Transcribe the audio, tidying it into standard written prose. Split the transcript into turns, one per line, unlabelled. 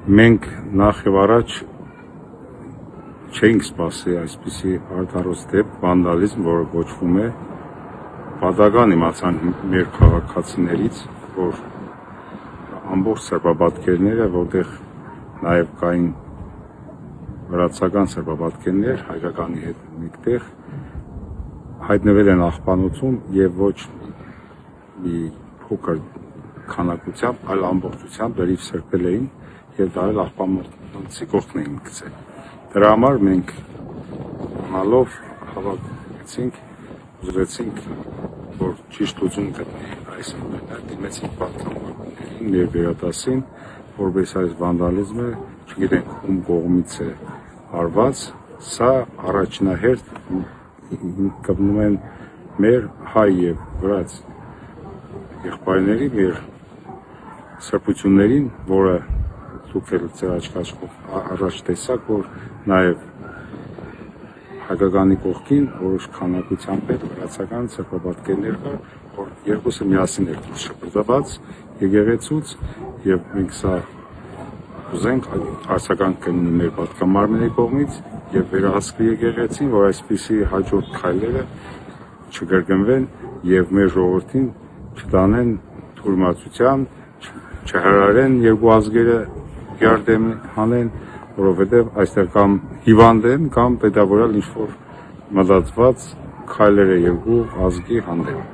Մենք նախ եւ առաջ չենք սպասի այսպիսի արդարոց դեպք վանդալիզմ, որը կոչվում է, պատական իմացան մեր քաղաքացիներից, որ ամբողջ սրբապատկերները, որտեղ նաև կային վրացական սրբապատկերներ, հայկականի հետ մեկտեղ հայտնվել են աղբանոցում եւ ոչ մի փոքր քանակությամբ, այլ ամբողջությամբ լրիվ սրբել էին եւ դարել աղբանոցի կողքն էին գցել։ Դրա համար մենք մալով հավաքեցինք, ուզեցինք, որ ճիշտ լուծում գտնի այս ամենը, դիմեցինք պատգամավորներին, մեր վերադասին, որպես այս վանդալիզմը, չգիտենք ում կողմից է արված, սա առաջնահերթ կպնում են մեր հայ եւ վրաց եղբայրների, մեր սրբություններին, որը դուք էլ ձեր աչքով առաջ տեսաք, որ նաև հայկականի կողքին որոշ քանակությամբ է վրացական սրբապատկերներ կար, որ երկուսը միասին էր դուրս շպրտված եկեղեցուց եւ մենք սա ուզենք արձագանք կլինի մեր պատգամավորների կողմից եւ վերահսկվի եկեղեցին, որ այսպիսի հաջորդ քայլերը չկրկնվեն եւ մեր ժողովրդին չտանեն թուրմացության, չհրարեն երկու ազգերը գարդեմ հանեն, որովհետև այստեղ կամ հիվանդ են, կամ պետավորյալ ինչ-որ մտածված քայլեր է երկու ազգի հանդեպ։